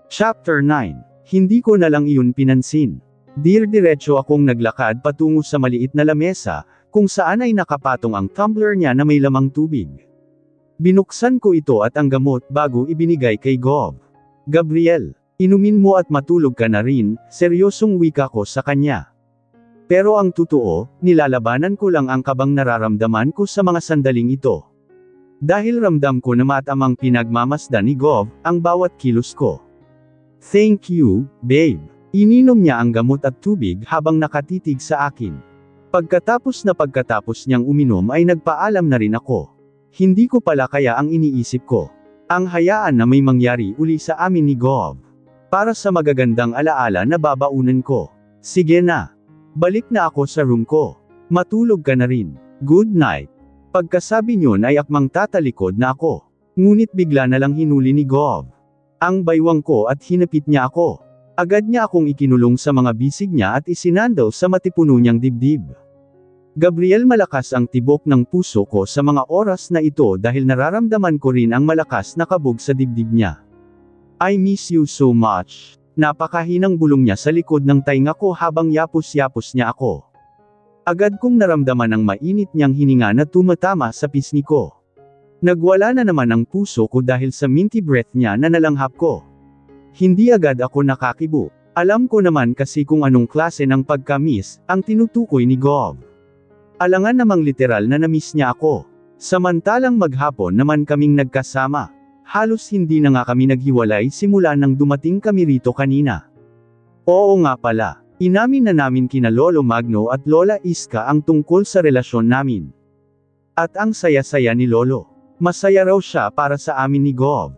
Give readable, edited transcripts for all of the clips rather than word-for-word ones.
Chapter 9. Hindi ko na lang iyon pinansin. Diretso akong naglakad patungo sa maliit na lamesa, kung saan ay nakapatong ang tumbler niya na may lamang tubig. Binuksan ko ito at ang gamot bago ibinigay kay Gov. Gabriel, inumin mo at matulog ka na rin, seryosong wika ko sa kanya. Pero ang totoo, nilalabanan ko lang ang kabang nararamdaman ko sa mga sandaling ito. Dahil ramdam ko na matamang pinagmamasdan ni Gov, ang bawat kilos ko. Thank you, babe. Ininom niya ang gamot at tubig habang nakatitig sa akin. Pagkatapos niyang uminom ay nagpaalam na rin ako. Hindi ko pala kaya ang iniisip ko. Ang hayaan na may mangyari uli sa amin ni Gov. Para sa magagandang alaala na babaunan ko. Sige na. Balik na ako sa room ko. Matulog ka na rin. Good night. Pagkasabi niyon ay akmang tatalikod na ako. Ngunit bigla na lang hinuli ni Gov ang baywang ko at hinapit niya ako. Agad niya akong ikinulong sa mga bisig niya at isinandal sa matipuno niyang dibdib. Gabriel, malakas ang tibok ng puso ko sa mga oras na ito dahil nararamdaman ko rin ang malakas na kabog sa dibdib niya. I miss you so much. Napakahinang bulong niya sa likod ng tainga ko habang yapos-yapos niya ako. Agad kong naramdaman ang mainit niyang hininga na tumatama sa pisngi ko. Nagwala na naman ang puso ko dahil sa minty breath niya na nalanghap ko. Hindi agad ako nakakibo. Alam ko naman kasi kung anong klase ng pagka-miss ang tinutukoy ni Gov. Alangan namang literal na na-miss niya ako. Samantalang maghapon naman kaming nagkasama. Halos hindi na nga kami naghiwalay simula nang dumating kami rito kanina. Oo nga pala. Inamin na namin kina Lolo Magno at Lola Iska ang tungkol sa relasyon namin. At ang saya-saya ni Lolo. Masaya raw siya para sa amin ni Gov.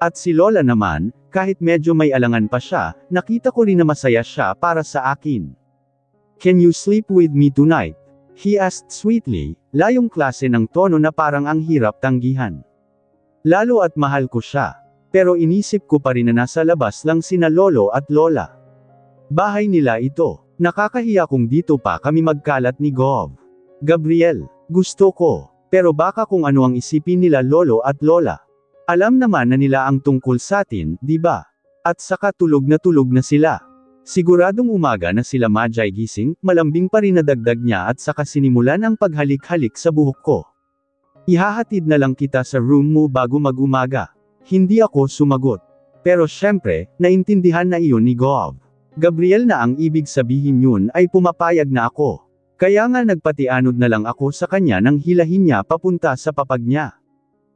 At si Lola naman, kahit medyo may alangan pa siya, nakita ko rin na masaya siya para sa akin. Can you sleep with me tonight? He asked sweetly, layong klase ng tono na parang ang hirap tanggihan. Lalo at mahal ko siya. Pero inisip ko pa rin na nasa labas lang sina Lolo at Lola. Bahay nila ito. Nakakahiya kung dito pa kami magkalat ni Gov. Gabriel, gusto ko. Pero baka kung ano ang isipin nila Lolo at Lola. Alam naman na nila ang tungkol sa atin, di ba? At saka tulog na sila. Siguradong umaga na sila majay gising, malambing pa rin na dagdag niya at saka sinimulan ang paghalik-halik sa buhok ko. Ihahatid na lang kita sa room mo bago mag-umaga. Hindi ako sumagot. Pero syempre, naintindihan na iyon ni Gov. Gabriel, na ang ibig sabihin yun ay pumapayag na ako. Kaya nga nagpatianod na lang ako sa kanya nang hilahin niya papunta sa papag niya.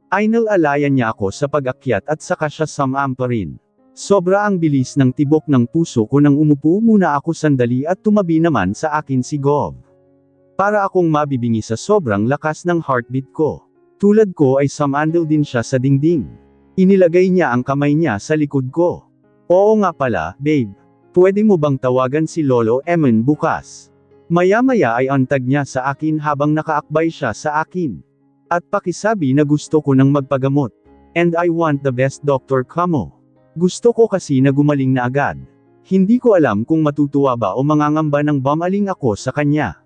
Inalalayan niya ako sa pag-akyat at saka siya sumampa rin. Sobra ang bilis ng tibok ng puso ko nang umupo muna ako sandali at tumabi naman sa akin si Gov. Para akong mabibingi sa sobrang lakas ng heartbeat ko. Tulad ko ay sumandal din siya sa dingding. Inilagay niya ang kamay niya sa likod ko. Oo nga pala, babe. Pwede mo bang tawagan si Lolo Eman bukas? Maya-maya ay antag niya sa akin habang nakaakbay siya sa akin. At pakisabi na gusto ko nang magpagamot. And I want the best Dr. Kamo. Gusto ko kasi na gumaling na agad. Hindi ko alam kung matutuwa ba o mangangamba ng bumaling ako sa kanya.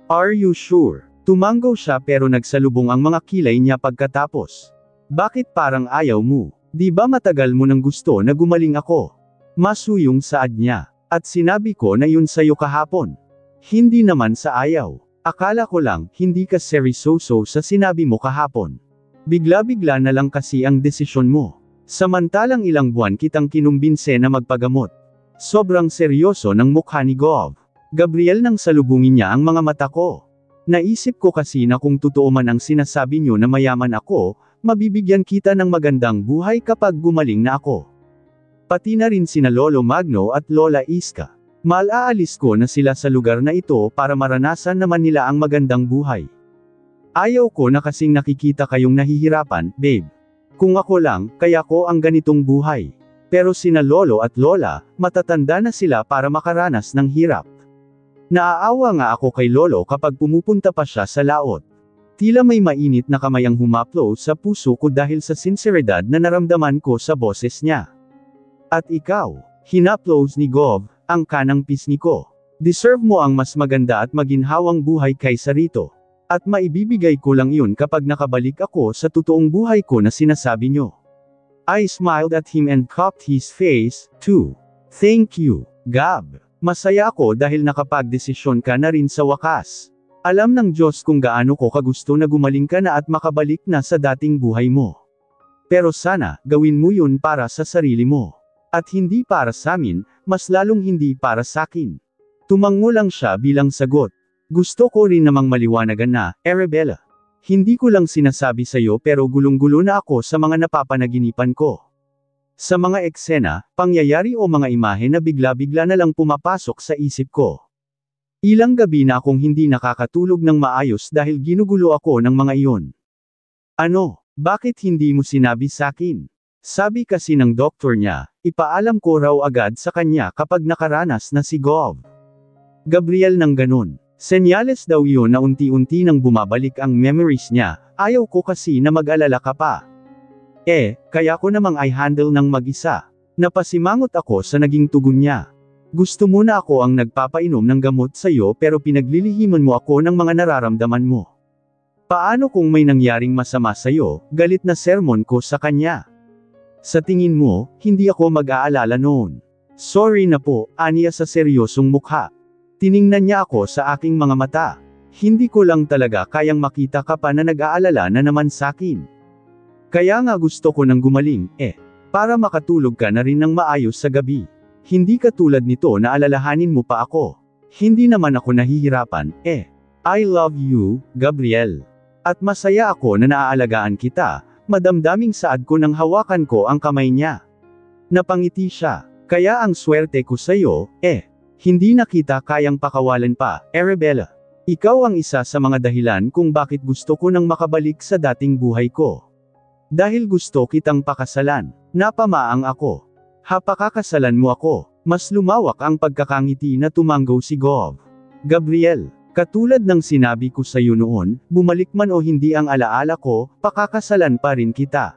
Are you sure? Tumanggaw siya pero nagsalubong ang mga kilay niya pagkatapos. Bakit parang ayaw mo? Di ba matagal mo nang gusto na gumaling ako? Masuyong saad niya. At sinabi ko na yun sa'yo kahapon. Hindi naman sa ayaw. Akala ko lang, hindi ka seryoso sa sinabi mo kahapon. Bigla-bigla na lang kasi ang desisyon mo. Samantalang ilang buwan kitang kinumbinse na magpagamot. Sobrang seryoso ng mukha ni Gov. Gabriel, nang salubungin niya ang mga mata ko. Naisip ko kasi na kung totoo man ang sinasabi niyo na mayaman ako, mabibigyan kita ng magandang buhay kapag gumaling na ako. Pati na rin sina Lolo Magno at Lola Iska. Malaalis ko na sila sa lugar na ito para maranasan naman nila ang magandang buhay. Ayaw ko na kasing nakikita kayong nahihirapan, babe. Kung ako lang, kaya ko ang ganitong buhay. Pero sina Lolo at Lola, matatanda na sila para makaranas ng hirap. Naaawa nga ako kay Lolo kapag pumupunta pa siya sa laot. Tila may mainit na kamay ang humaplo sa puso ko dahil sa sinseridad na naramdaman ko sa boses niya. At ikaw, hinaplos ni Gov ang kanang pisngi ko. Deserve mo ang mas maganda at maginhawang buhay kaysa rito. At maibibigay ko lang yun kapag nakabalik ako sa totoong buhay ko na sinasabi nyo. I smiled at him and cupped his face, too. Thank you, Gab. Masaya ako dahil nakapagdesisyon ka na rin sa wakas. Alam ng Diyos kung gaano ko kagusto na gumaling ka na at makabalik na sa dating buhay mo. Pero sana, gawin mo yun para sa sarili mo. At hindi para sa amin, mas lalong hindi para sa akin. Tumango lang siya bilang sagot. Gusto ko rin namang maliwanagan na, Arabella. Hindi ko lang sinasabi sa'yo pero gulong-gulo na ako sa mga napapanaginipan ko. Sa mga eksena, pangyayari o mga imahe na bigla-bigla na lang pumapasok sa isip ko. Ilang gabi na akong hindi nakakatulog ng maayos dahil ginugulo ako ng mga iyon. Ano, bakit hindi mo sinabi sa'kin? Sabi kasi ng doktor niya, ipaalam ko raw agad sa kanya kapag nakaranas na si Gov. Gabriel ng ganun. Senyales daw yun na unti-unti nang bumabalik ang memories niya, ayaw ko kasi na mag-alala ka pa. Kaya ko namang i-handle ng mag-isa. Napasimangot ako sa naging tugon niya. Gusto mo na ako ang nagpapainom ng gamot sa'yo pero pinaglilihiman mo ako ng mga nararamdaman mo. Paano kung may nangyaring masama sa'yo, galit na sermon ko sa kanya? Sa tingin mo, hindi ako mag-aalala noon. Sorry na po, aniya sa seryosong mukha. Tiningnan niya ako sa aking mga mata. Hindi ko lang talaga kayang makita ka pa na nag-aalala na naman sakin. Kaya nga gusto ko nang gumaling, para makatulog ka na rin ng maayos sa gabi. Hindi katulad nito na alalahanin mo pa ako. Hindi naman ako nahihirapan, I love you, Gabriel. At masaya ako na naaalagaan kita, madamdaming saad ko nang hawakan ko ang kamay niya. Napangiti siya. Kaya ang swerte ko sa'yo, hindi na kita kayang pakawalan pa, Arabella. Ikaw ang isa sa mga dahilan kung bakit gusto ko nang makabalik sa dating buhay ko. Dahil gusto kitang pakasalan. Napamaang ako. Pakakasalan mo ako. Mas lumawak ang pagkakangiti na tumanggaw si Gov. Gabriel, katulad ng sinabi ko sa iyo noon, bumalik man o hindi ang alaala ko, pakakasalan pa rin kita.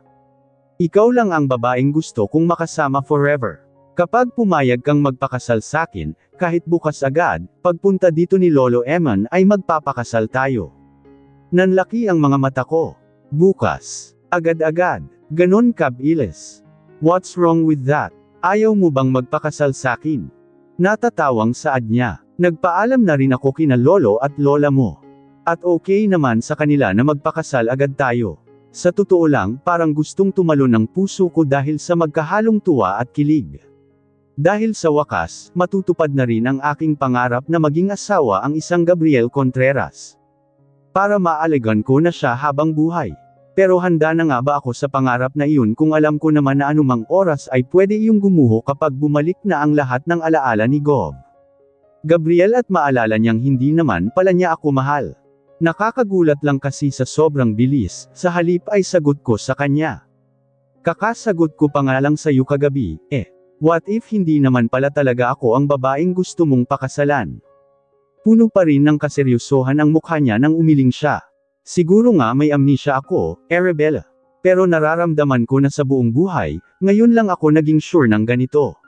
Ikaw lang ang babaeng gusto kong makasama forever. Kapag pumayag kang magpakasal sakin, kahit bukas agad, pagpunta dito ni Lolo Eman ay magpapakasal tayo. Nanlaki ang mga mata ko. Bukas. Agad-agad. Ganon kabilis. What's wrong with that? Ayaw mo bang magpakasal sakin? Natatawang saad niya. Nagpaalam na rin ako kina Lolo at Lola mo. At okay naman sa kanila na magpakasal agad tayo. Sa totoo lang, parang gustong tumalon ang puso ko dahil sa magkahalong tuwa at kilig. Dahil sa wakas, matutupad na rin ang aking pangarap na maging asawa ang isang Gabriel Contreras. Para maalagan ko na siya habang buhay. Pero handa na nga ba ako sa pangarap na iyon kung alam ko naman na anumang oras ay pwede iyong gumuho kapag bumalik na ang lahat ng alaala ni Gov. Gabriel at maalala niyang hindi naman pala niya ako mahal. Nakakagulat lang kasi sa sobrang bilis, sa halip ay sagot ko sa kanya. Kakasagot ko pa nga lang sa iyo kagabi, what if hindi naman pala talaga ako ang babaeng gusto mong pakasalan? Puno pa rin ng kaseryosohan ang mukha niya nang umiling siya. Siguro nga may amnesia ako, Arabella. Pero nararamdaman ko na sa buong buhay, ngayon lang ako naging sure ng ganito.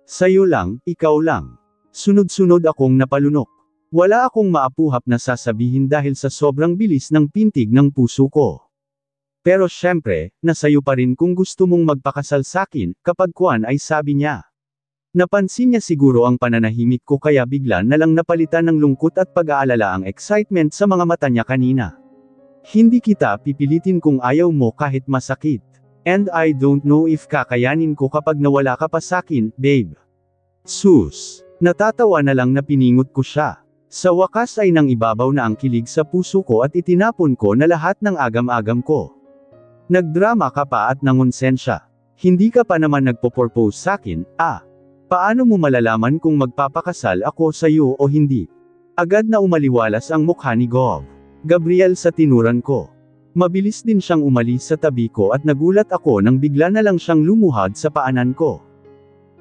Sa'yo lang, ikaw lang. Sunod-sunod akong napalunok. Wala akong maapuhap na sasabihin dahil sa sobrang bilis ng pintig ng puso ko. Pero syempre, nasayo pa rin kung gusto mong magpakasal sakin, kapag kuwan ay sabi niya. Napansin niya siguro ang pananahimik ko kaya bigla na lang napalitan ng lungkot at pag-aalala ang excitement sa mga mata niya kanina. Hindi kita pipilitin kung ayaw mo kahit masakit. And I don't know if kakayanin ko kapag nawala ka pa sakin, babe. Sus. Natatawa na lang na piningot ko siya. Sa wakas ay nang ibabaw na ang kilig sa puso ko at itinapon ko na lahat ng agam-agam ko. Nagdrama ka pa at nangonsensya. Hindi ka pa naman nagpo-propose sakin, Paano mo malalaman kung magpapakasal ako sa iyo o hindi? Agad na umaliwalas ang mukha ni Gov. Gabriel sa tinuran ko. Mabilis din siyang umalis sa tabi ko at nagulat ako nang bigla na lang siyang lumuhad sa paanan ko.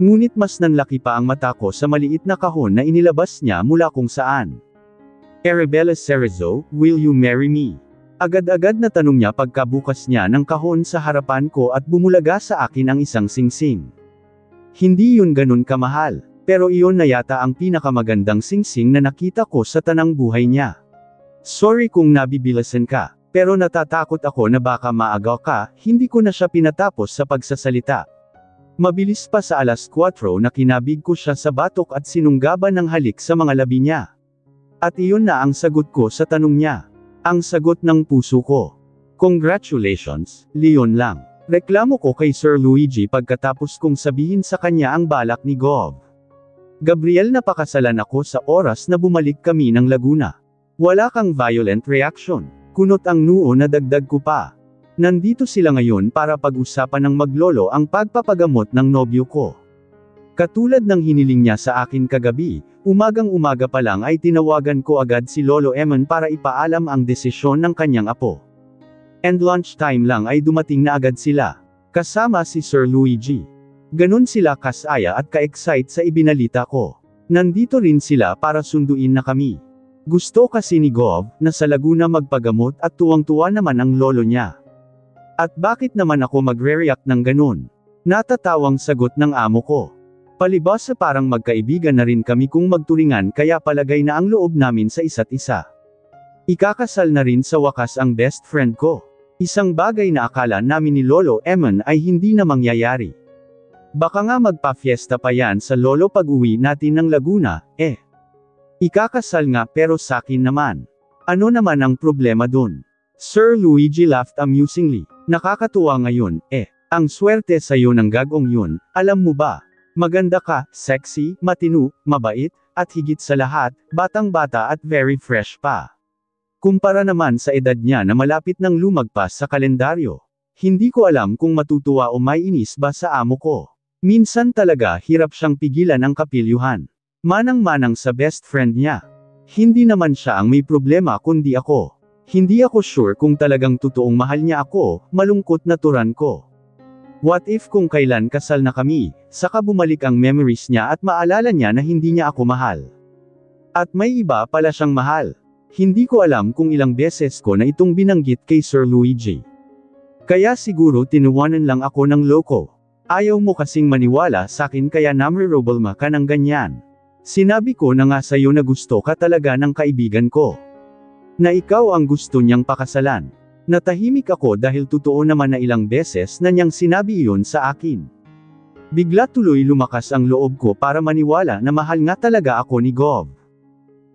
Ngunit mas nanlaki pa ang mata ko sa maliit na kahon na inilabas niya mula kung saan. Arabella Cerezo, will you marry me? Agad-agad na tanong niya pagkabukas niya ng kahon sa harapan ko at bumulaga sa akin ang isang singsing. Hindi yun ganun kamahal, pero iyon na yata ang pinakamagandang singsing na nakita ko sa tanang buhay niya. Sorry kung nabibilasan ka. Pero natatakot ako na baka maagaw ka, hindi ko na siya pinatapos sa pagsasalita. Mabilis pa sa 4:00 na kinabig ko siya sa batok at sinunggaban ng halik sa mga labi niya. At iyon na ang sagot ko sa tanong niya. Ang sagot ng puso ko. Congratulations, Leon lang. Reklamo ko kay Sir Luigi pagkatapos kong sabihin sa kanya ang balak ni Gov. Gabriel, napakasalan ako sa oras na bumalik kami ng Laguna. Wala kang violent reaction. Kunot ang noo na dagdag ko pa. Nandito sila ngayon para pag-usapan ng maglolo ang pagpapagamot ng nobyo ko. Katulad ng hiniling niya sa akin kagabi, umagang-umaga pa lang ay tinawagan ko agad si Lolo Eman para ipaalam ang desisyon ng kanyang apo. And lunchtime lang ay dumating na agad sila. Kasama si Sir Luigi. Ganun sila kasaya at ka-excite sa ibinalita ko. Nandito rin sila para sunduin na kami. Gusto kasi ni Gov na sa Laguna magpagamot at tuwang-tuwa naman ang lolo niya. At bakit naman ako magre-react ng ganun? Natatawang sagot ng amo ko. Palibas sa parang magkaibigan na rin kami kung magturingan, kaya palagay na ang loob namin sa isa't isa. Ikakasal na rin sa wakas ang best friend ko. Isang bagay na akala namin ni Lolo Eman ay hindi na mangyayari. Baka nga magpa-fiesta pa yan sa lolo pag-uwi natin ng Laguna, Ikakasal nga pero sakin naman. Ano naman ang problema dun? Sir Luigi laughed amusingly. Nakakatuwa ngayon, Ang swerte sa'yo ng gagong yun, alam mo ba? Maganda ka, sexy, matinu, mabait, at higit sa lahat, batang-bata at very fresh pa. Kumpara naman sa edad niya na malapit nang lumagpas sa kalendaryo. Hindi ko alam kung matutuwa o maiinis ba sa amo ko. Minsan talaga hirap siyang pigilan ang kapilyuhan. Manang-manang sa best friend niya. Hindi naman siya ang may problema kundi ako. Hindi ako sure kung talagang totoong mahal niya ako, malungkot na turan ko. What if kung kailan kasal na kami, saka bumalik ang memories niya at maalala niya na hindi niya ako mahal. At may iba pala siyang mahal. Hindi ko alam kung ilang beses ko na itong binanggit kay Sir Luigi. Kaya siguro tinuwanan lang ako ng loko. Ayaw mo kasing maniwala sa akin kaya namrerobelma ka ng ganyan. Sinabi ko na nga sa'yo na gusto ka talaga ng kaibigan ko. Na ikaw ang gusto niyang pakasalan. Natahimik ako dahil totoo naman na ilang beses na niyang sinabi iyon sa akin. Bigla tuloy lumakas ang loob ko para maniwala na mahal nga talaga ako ni Gov.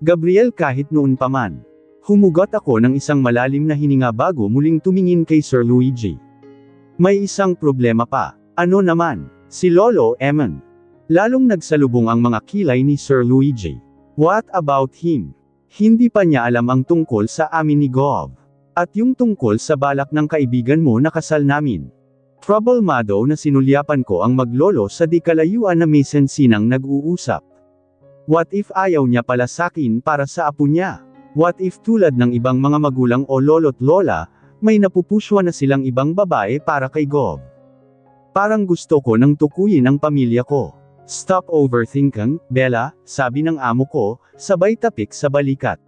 Gabriel, kahit noon pa man. Humugot ako ng isang malalim na hininga bago muling tumingin kay Sir Luigi. May isang problema pa. Ano naman? Si Lolo Eman. Lalong nagsalubong ang mga kilay ni Sir Luigi. What about him? Hindi pa niya alam ang tungkol sa amin ni Gov. At yung tungkol sa balak ng kaibigan mo na kasal namin. Problemado na sinulyapan ko ang maglolo sa di kalayuan na may sensinang nag-uusap. What if ayaw niya pala sakin para sa apo niya? What if tulad ng ibang mga magulang o lolo't lola, may napupuswa na silang ibang babae para kay Gov? Parang gusto ko nang tukuyin ang pamilya ko. Stop overthinking, Bella, sabi ng amo ko, sabay tapik sa balikat.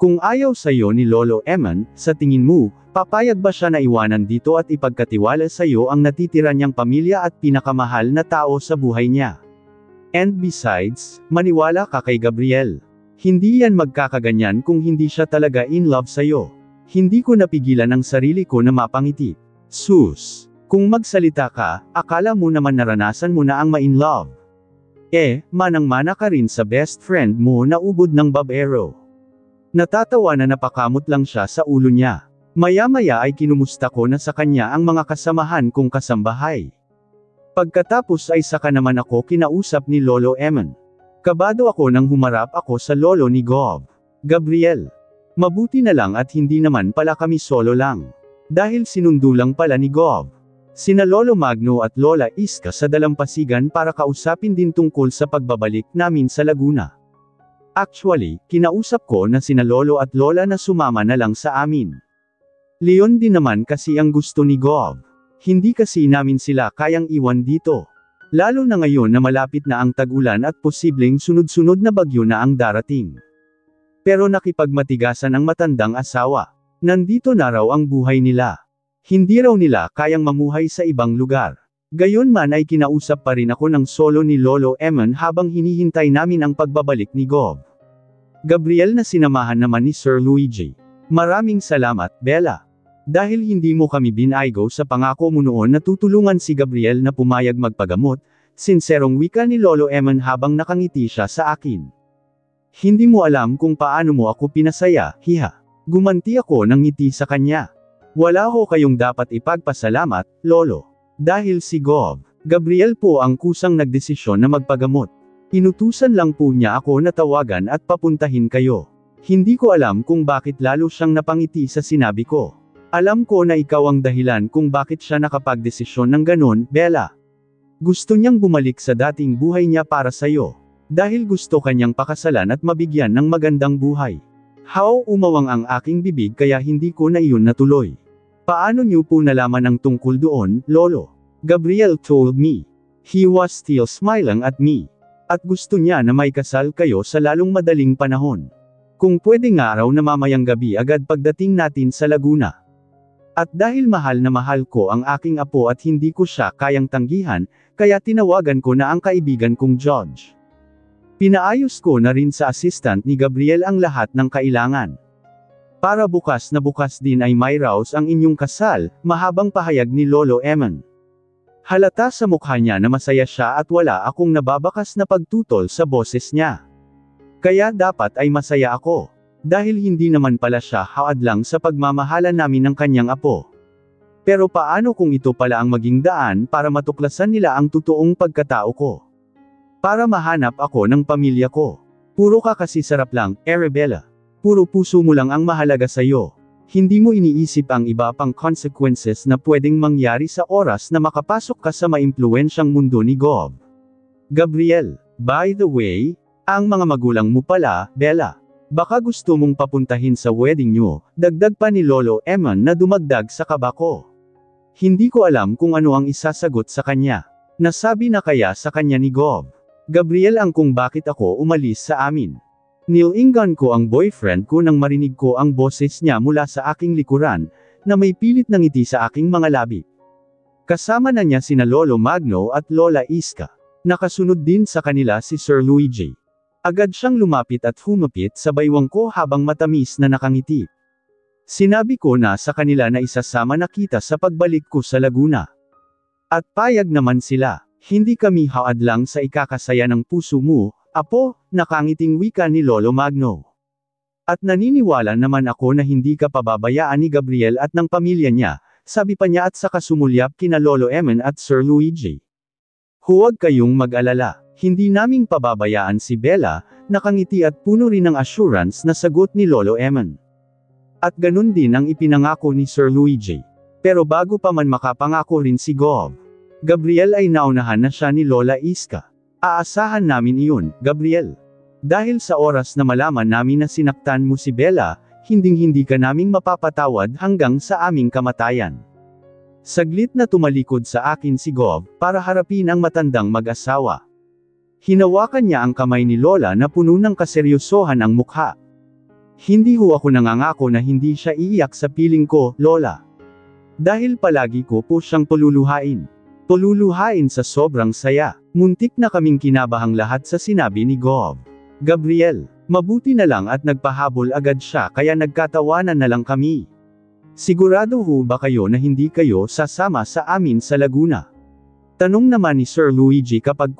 Kung ayaw sa'yo ni Lolo Eman, sa tingin mo, papayag ba siya na iwanan dito at ipagkatiwala sa'yo ang natitira niyang pamilya at pinakamahal na tao sa buhay niya? And besides, maniwala ka kay Gabriel. Hindi yan magkakaganyan kung hindi siya talaga in love sa'yo. Hindi ko napigilan ang sarili ko na mapangiti. Sus! Kung magsalita ka, akala mo naman naranasan mo na ang ma-in love. Manang-mana ka rin sa best friend mo na ubod ng babero. Natatawa na napakamot lang siya sa ulo niya. Maya-maya ay kinumusta ko na sa kanya ang mga kasamahan kong kasambahay. Pagkatapos ay saka naman ako kinausap ni Lolo Eman. Kabado ako nang humarap ako sa lolo ni Gov. Gabriel. Mabuti na lang at hindi naman pala kami solo lang. Dahil sinundo lang pala ni Gov. Sina Lolo Magno at Lola Iska sa dalampasigan para kausapin din tungkol sa pagbabalik namin sa Laguna. Actually, kinausap ko na sina Lolo at Lola na sumama na lang sa amin. Leon din naman kasi ang gusto ni Gov. Hindi kasi namin sila kayang iwan dito. Lalo na ngayon na malapit na ang tag-ulan at posibleng sunod-sunod na bagyo na ang darating. Pero nakipagmatigasan ang matandang asawa. Nandito na raw ang buhay nila. Hindi raw nila kayang mamuhay sa ibang lugar. Gayunman ay kinausap pa rin ako ng solo ni Lolo Eman habang hinihintay namin ang pagbabalik ni Gov. Gabriel na sinamahan naman ni Sir Luigi. Maraming salamat, Bella. Dahil hindi mo kami binaygo sa pangako mo noon na tutulungan si Gabriel na pumayag magpagamot, sinserong wika ni Lolo Eman habang nakangiti siya sa akin. Hindi mo alam kung paano mo ako pinasaya, hiha. Gumanti ako ng ngiti sa kanya. Wala ho kayong dapat ipagpasalamat, Lolo. Dahil si Gabriel po ang kusang nagdesisyon na magpagamot. Inutusan lang po niya ako na tawagan at papuntahin kayo. Hindi ko alam kung bakit lalo siyang napangiti sa sinabi ko. Alam ko na ikaw ang dahilan kung bakit siya nakapagdesisyon ng ganon, Bella. Gusto niyang bumalik sa dating buhay niya para sa'yo. Dahil gusto kanyang pakasalan at mabigyan ng magandang buhay. How umawang ang aking bibig kaya hindi ko na iyon natuloy. Paano niyo po nalaman ang tungkol doon, Lolo? Gabriel told me. He was still smiling at me. At gusto niya na may kasal kayo sa lalong madaling panahon. Kung pwede nga raw na mamayang gabi agad pagdating natin sa Laguna. At dahil mahal na mahal ko ang aking apo at hindi ko siya kayang tanggihan, kaya tinawagan ko na ang kaibigan kong George. Pinaayos ko na rin sa assistant ni Gabriel ang lahat ng kailangan. Para bukas na bukas din ay may raos ang inyong kasal, mahabang pahayag ni Lolo Eman. Halata sa mukha niya na masaya siya at wala akong nababakas na pagtutol sa boses niya. Kaya dapat ay masaya ako. Dahil hindi naman pala siya haadlang sa pagmamahalan namin ng kanyang apo. Pero paano kung ito pala ang maging daan para matuklasan nila ang totoong pagkatao ko? Para mahanap ako ng pamilya ko. Puro ka kasi sarap lang, Arabella. Puro puso mo lang ang mahalaga sa'yo. Hindi mo iniisip ang iba pang consequences na pwedeng mangyari sa oras na makapasok ka sa maimpluwensyang mundo ni Gabriel. By the way, ang mga magulang mo pala, Bella. Baka gusto mong papuntahin sa wedding nyo, dagdag pa ni Lolo Eman na dumagdag sa kaba ko. Hindi ko alam kung ano ang isasagot sa kanya. Nasabi na kaya sa kanya ni Gabriel ang kung bakit ako umalis sa amin. Nilingan ko ang boyfriend ko nang marinig ko ang boses niya mula sa aking likuran, na may pilit na ngiti sa aking mga labi. Kasama na niya sina Lolo Magno at Lola Iska. Nakasunod din sa kanila si Sir Luigi. Agad siyang lumapit at humapit sa baywang ko habang matamis na nakangiti. Sinabi ko na sa kanila na isasama na kita sa pagbalik ko sa Laguna. At payag naman sila. Hindi kami haadlang sa ikakasaya ng puso mo, apo, nakangiting wika ni Lolo Magno. At naniniwala naman ako na hindi ka pababayaan ni Gabriel at ng pamilya niya, sabi pa niya at saka sumulyap kina Lolo Eman at Sir Luigi. Huwag kayong mag-alala, hindi naming pababayaan si Bella, nakangiti at puno rin ng assurance na sagot ni Lolo Eman. At ganun din ang ipinangako ni Sir Luigi. Pero bago pa man makapangako rin si Gabriel ay naunahan na siya ni Lola Iska. Aasahan namin iyon, Gabriel. Dahil sa oras na malaman namin na sinaktan mo si Bella, hinding-hindi ka naming mapapatawad hanggang sa aming kamatayan. Saglit na tumalikod sa akin si para harapin ang matandang mag-asawa. Hinawakan niya ang kamay ni Lola na puno ng kaseryosohan ang mukha. Hindi ho ako nangangako na hindi siya iiyak sa piling ko, Lola. Dahil palagi ko po siyang paluluhain. Paluluhain sa sobrang saya. Muntik na kaming kinabahang lahat sa sinabi ni Gabriel. Mabuti na lang at nagpahabol agad siya kaya nagkatawanan na lang kami. Sigurado ho ba kayo na hindi kayo sasama sa amin sa Laguna? Tanong naman ni Sir Luigi kapag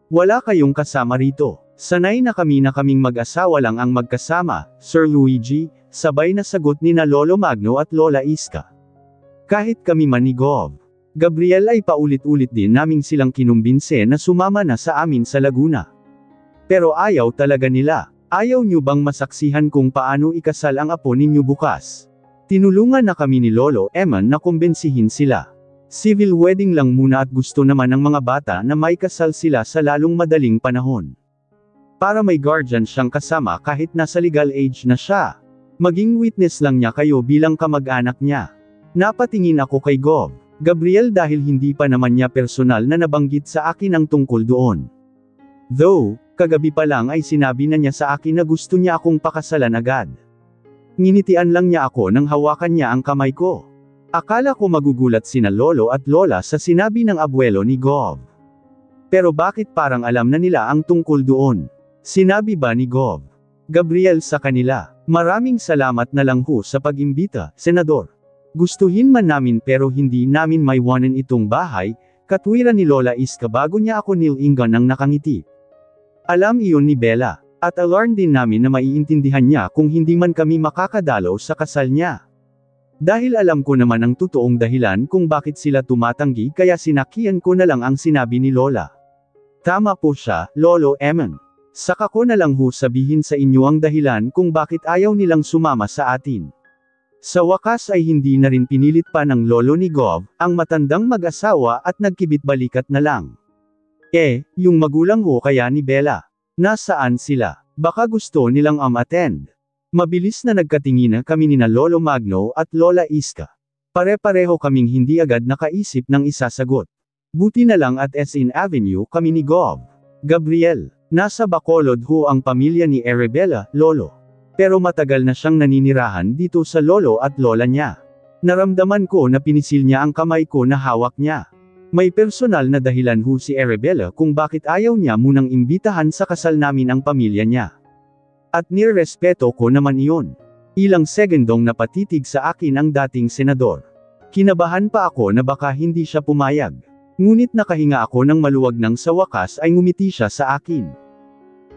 wala kayong kasama rito. Sanay na kaming mag-asawa lang ang magkasama, Sir Luigi, sabay na sagot ni na Lolo Magno at Lola Iska. Kahit kami man ni Gabriel ay paulit-ulit din naming silang kinumbinse na sumama na sa amin sa Laguna. Pero ayaw talaga nila. Ayaw nyo bang masaksihan kung paano ikasal ang apo ninyo bukas? Tinulungan na kami ni Lolo Eman na kumbensihin sila. Civil wedding lang muna at gusto naman ng mga bata na may kasal sila sa lalong madaling panahon. Para may guardian siyang kasama kahit nasa legal age na siya. Maging witness lang niya kayo bilang kamag-anak niya. Napatingin ako kay Gabriel dahil hindi pa naman niya personal na nabanggit sa akin ang tungkol doon. Though, kagabi pa lang ay sinabi na niya sa akin na gusto niya akong pakasalan agad. Nginitian lang niya ako nang hawakan niya ang kamay ko. Akala ko magugulat sina Lolo at Lola sa sinabi ng abuelo ni Pero bakit parang alam na nila ang tungkol doon? Sinabi ba ni Gabriel sa kanila? Maraming salamat na lang ho sa pag-imbita, Senador. Gustuhin man namin pero hindi namin maiwanan itong bahay, katwiran ni Lola Iska bago niya ako nilingan ng nakangiti. Alam iyon ni Bella, at alarm din namin na maiintindihan niya kung hindi man kami makakadalaw sa kasal niya. Dahil alam ko naman ang totoong dahilan kung bakit sila tumatanggi kaya sinakian ko na lang ang sinabi ni Lola. Tama po siya, Lolo Eman. Saka ko na lang ho sabihin sa inyo ang dahilan kung bakit ayaw nilang sumama sa atin. Sa wakas ay hindi na rin pinilit pa ng lolo ni Gov, ang matandang mag-asawa at nagkibit-balikat na lang. Yung magulang ho kaya ni Bella. Nasaan sila? Baka gusto nilang attend. Mabilis na nagkatingin kami nina Lolo Magno at Lola Iska. Pare-pareho kaming hindi agad nakaisip ng isasagot. Buti na lang at SN Avenue kami ni Gov. Gabriel, nasa Bacolod ho ang pamilya ni Arabella, Lolo. Pero matagal na siyang naninirahan dito sa lolo at lola niya. Naramdaman ko na pinisil niya ang kamay ko na hawak niya. May personal na dahilan ho si Arabella kung bakit ayaw niya munang imbitahan sa kasal namin ang pamilya niya. At nirespeto ko naman iyon. Ilang segundong napatitig sa akin ang dating senador. Kinabahan pa ako na baka hindi siya pumayag. Ngunit nakahinga ako ng maluwag nang sa wakas ay ngumiti siya sa akin.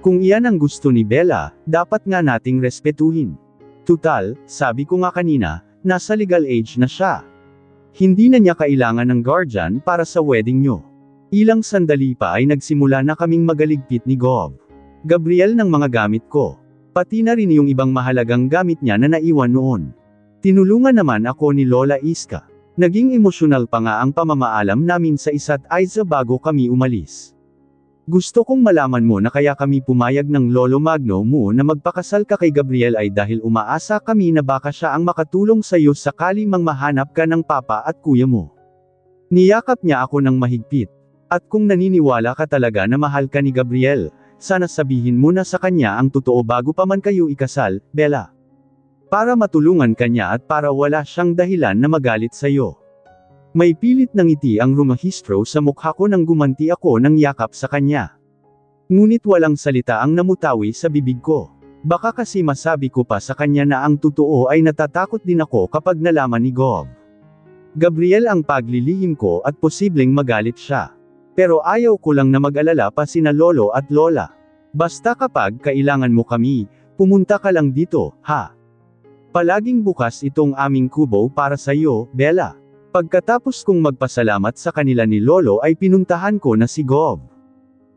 Kung iyan ang gusto ni Bella, dapat nga nating respetuhin. Tutal, sabi ko nga kanina, nasa legal age na siya. Hindi na niya kailangan ng guardian para sa wedding nyo. Ilang sandali pa ay nagsimula na kaming magaligpit ni Gov. Gabriel ng mga gamit ko. Pati na rin yung ibang mahalagang gamit niya na naiwan noon. Tinulungan naman ako ni Lola Iska. Naging emosyonal pa nga ang pamamaalam namin sa isa't isa bago kami umalis. Gusto kong malaman mo na kaya kami pumayag ng Lolo Magno mo na magpakasal ka kay Gabriel ay dahil umaasa kami na baka siya ang makatulong sa iyo sakali mang mahanap ka ng papa at kuya mo. Niyakap niya ako ng mahigpit. At kung naniniwala ka talaga na mahal ka ni Gabriel, sana sabihin mo na sa kanya ang totoo bago pa man kayo ikasal, Bella. Para matulungan kanya at para wala siyang dahilan na magalit sa iyo. May pilit na ngiti ang rumahistro sa mukha ko nang gumanti ako ng yakap sa kanya. Ngunit walang salita ang namutawi sa bibig ko. Baka kasi masabi ko pa sa kanya na ang totoo ay natatakot din ako kapag nalaman ni Gov. Gabriel ang paglilihim ko at posibleng magalit siya. Pero ayaw ko lang na mag-alala pa sina Lolo at Lola. Basta kapag kailangan mo kami, pumunta ka lang dito, ha? Palaging bukas itong aming kubo para sa iyo, Bella. Pagkatapos kong magpasalamat sa kanila ni Lolo ay pinuntahan ko na si Gov.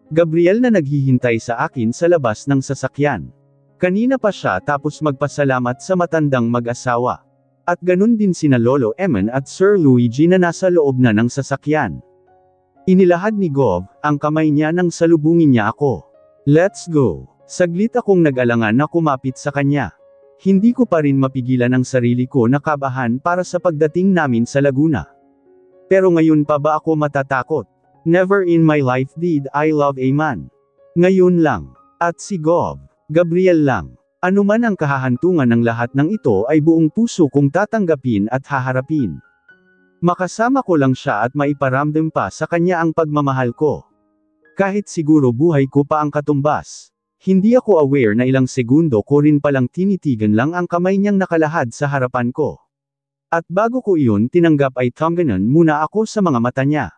Gabriel na naghihintay sa akin sa labas ng sasakyan. Kanina pa siya tapos magpasalamat sa matandang mag-asawa. At ganun din sina Lolo Eman at Sir Luigi na nasa loob na ng sasakyan. Inilahad ni Gov ang kamay niya nang salubungin niya ako. Let's go. Saglit akong nag-alangan na kumapit sa kanya. Hindi ko pa rin mapigilan ang sarili ko na kabahan para sa pagdating namin sa Laguna. Pero ngayon pa ba ako matatakot? Never in my life did I love a man. Ngayon lang. At si Gov. Gabriel lang. Ano man ang kahahantungan ng lahat ng ito ay buong puso kong tatanggapin at haharapin. Makasama ko lang siya at maiparamdam pa sa kanya ang pagmamahal ko. Kahit siguro buhay ko pa ang katumbas. Hindi ako aware na ilang segundo ko rin palang tinitigan lang ang kamay niyang nakalahad sa harapan ko. At bago ko iyon tinanggap ay tangganan muna ako sa mga mata niya.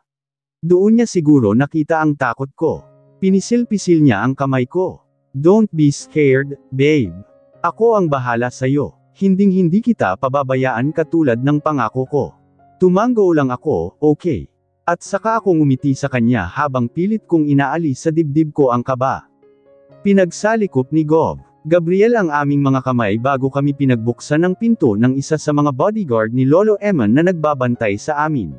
Doon niya siguro nakita ang takot ko. Pinisil-pisil niya ang kamay ko. Don't be scared, babe. Ako ang bahala sa'yo. Hinding-hindi kita pababayaan katulad ng pangako ko. Tumango lang ako, okay. At saka ako ngumiti sa kanya habang pilit kong inaalis sa dibdib ko ang kaba. Pinagsalikop ni Gov. Gabriel ang aming mga kamay bago kami pinagbuksan ng pinto ng isa sa mga bodyguard ni Lolo Eman na nagbabantay sa amin.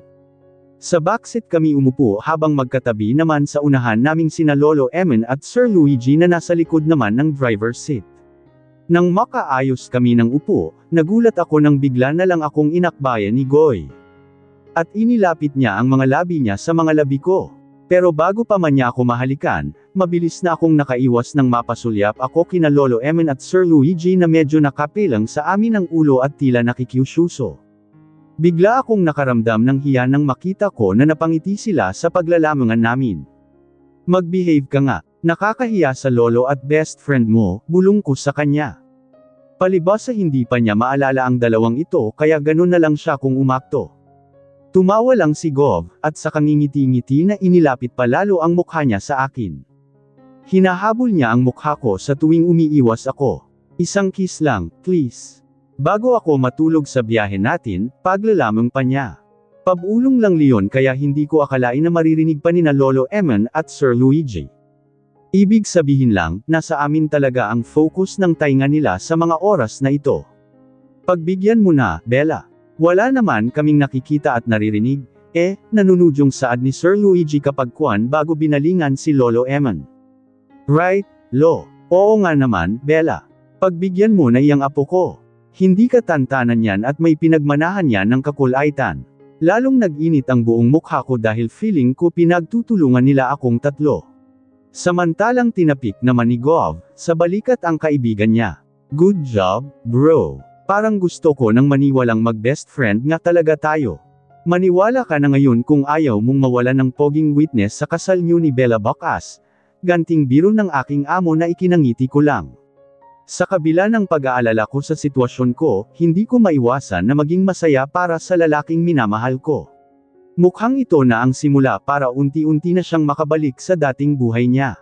Sa backseat kami umupo habang magkatabi naman sa unahan naming sina Lolo Eman at Sir Luigi na nasa likod naman ng driver's seat. Nang makaayos kami ng upo, nagulat ako nang bigla na lang akong inakbayan ni Goy. At inilapit niya ang mga labi niya sa mga labi ko. Pero bago pa man niya ako mahalikan, mabilis na akong nakaiwas nang mapasulyap ako kina Lolo Eman at Sir Luigi na medyo nakapilang sa amin ang ulo at tila nakikiusyuso. Bigla akong nakaramdam ng hiya nang makita ko na napangiti sila sa paglalamangan namin. Mag-behave ka nga, nakakahiya sa lolo at best friend mo, bulong ko sa kanya. Palibhas sa hindi pa niya maalala ang dalawang ito kaya ganun na lang siya kung umakto. Tumawa lang si Gov, at sa kangingiti-ngiti na inilapit pa lalo ang mukha niya sa akin. Hinahabol niya ang mukha ko sa tuwing umiiwas ako. Isang kiss lang, please. Bago ako matulog sa biyahe natin, paglalamang pa niya. Pabulong lang Leon kaya hindi ko akalain na maririnig pa nina Lolo Eman at Sir Luigi. Ibig sabihin lang, nasa amin talaga ang focus ng tainga nila sa mga oras na ito. Pagbigyan mo na, Bella. Wala naman kaming nakikita at naririnig, nanunudyong saad ni Sir Luigi kapag kuwan bago binalingan si Lolo Eman. Right, Lo. Oo nga naman, Bella. Pagbigyan mo na iyang apo ko. Hindi ka tantanan yan at may pinagmanahan yan ng kakulaitan. Lalong nag-init ang buong mukha ko dahil feeling ko pinagtutulungan nila akong tatlo. Samantalang tinapik naman ni Gov, sa balikat ang kaibigan niya. Good job, bro. Parang gusto ko nang maniwalang mag-best friend nga talaga tayo. Maniwala ka na ngayon kung ayaw mong mawala ng poging witness sa kasal niyo ni Bella Bacas. Ganting biro ng aking amo na ikinangiti ko lang. Sa kabila ng pag-aalala ko sa sitwasyon ko, hindi ko maiwasan na maging masaya para sa lalaking minamahal ko. Mukhang ito na ang simula para unti-unti na siyang makabalik sa dating buhay niya.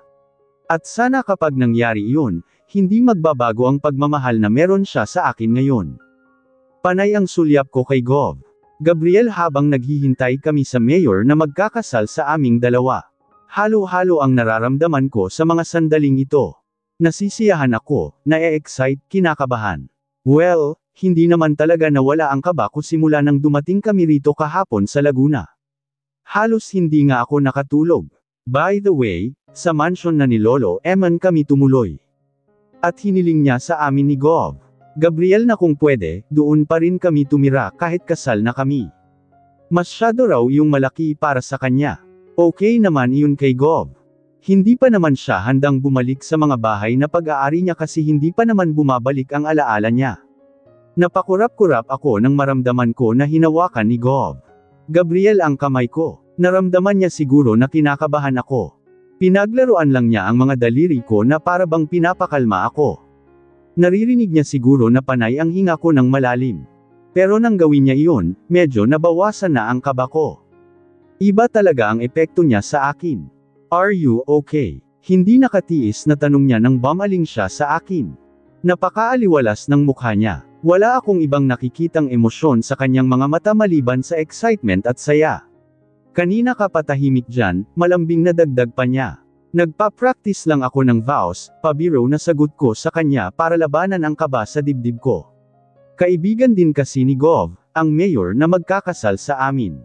At sana kapag nangyari iyon, hindi magbabago ang pagmamahal na meron siya sa akin ngayon. Panay ang sulyap ko kay Gov. Gabriel habang naghihintay kami sa mayor na magkakasal sa aming dalawa. Halo-halo ang nararamdaman ko sa mga sandaling ito. Nasisiyahan ako, na-excite, kinakabahan. Well, hindi naman talaga nawala ang kaba ko simula nang dumating kami rito kahapon sa Laguna. Halos hindi nga ako nakatulog. By the way, sa mansion na ni Lolo Eman kami tumuloy. At hiniling niya sa amin ni Gov. Gabriel na kung pwede, doon pa rin kami tumira kahit kasal na kami. Masyado raw yung malaki para sa kanya. Okay naman iyon kay Gov. Hindi pa naman siya handang bumalik sa mga bahay na pag-aari niya kasi hindi pa naman bumabalik ang alaala niya. Napakurap-kurap ako nang maramdaman ko na hinawakan ni Gov. Gabriel ang kamay ko. Naramdaman niya siguro na kinakabahan ako. Pinaglaruan lang niya ang mga daliri ko na para bang pinapakalma ako. Naririnig niya siguro na panay ang hinga ko ng malalim. Pero nang gawin niya iyon, medyo nabawasan na ang kaba ko. Iba talaga ang epekto niya sa akin. Are you okay? Hindi nakatiis na tanong niya nang bumaling siya sa akin. Napakaaliwalas ng mukha niya. Wala akong ibang nakikitang emosyon sa kanyang mga mata maliban sa excitement at saya. Kanina ka patahimik dyan, malambing na dagdag pa niya. Nagpa-practice lang ako ng vows, pabiro na sagot ko sa kanya para labanan ang kaba sa dibdib ko. Kaibigan din kasi ni Gov, ang mayor na magkakasal sa amin.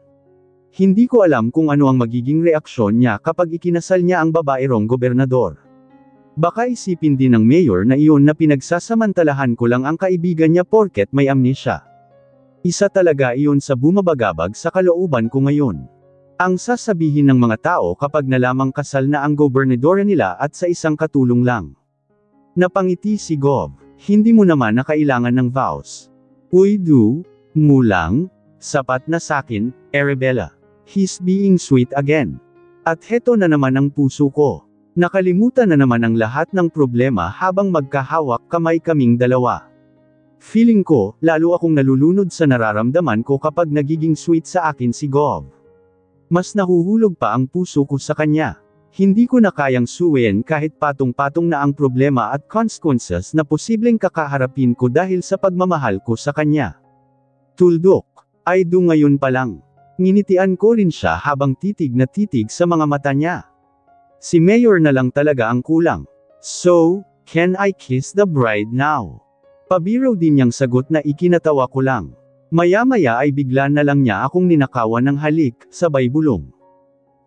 Hindi ko alam kung ano ang magiging reaksyon niya kapag ikinasal niya ang babaerong gobernador. Baka isipin din ng mayor na iyon na pinagsasamantalahan ko lang ang kaibigan niya porket may amnesia. Isa talaga iyon sa bumabagabag sa kalooban ko ngayon. Ang sasabihin ng mga tao kapag nalamang kasal na ang gobernadora nila at sa isang katulong lang. Napangiti si Gov. Hindi mo naman na kailangan ng vows. Uy mo lang, sapat na sakin, Arabella. He's being sweet again. At heto na naman ang puso ko. Nakalimutan na naman ang lahat ng problema habang magkahawak kamay kaming dalawa. Feeling ko, lalo akong nalulunod sa nararamdaman ko kapag nagiging sweet sa akin si Gov. Mas nahuhulog pa ang puso ko sa kanya. Hindi ko na kayang suwayin kahit patong-patong na ang problema at consequences na posibleng kakaharapin ko dahil sa pagmamahal ko sa kanya. Tuldok. Ay ngayon pa lang. Nginitian ko rin siya habang titig na titig sa mga mata niya. Si Mayor na lang talaga ang kulang. So, can I kiss the bride now? Pabiro din niyang sagot na ikinatawa ko lang. Maya-maya ay bigla na lang niya akong ninakawan ng halik, sabay bulong.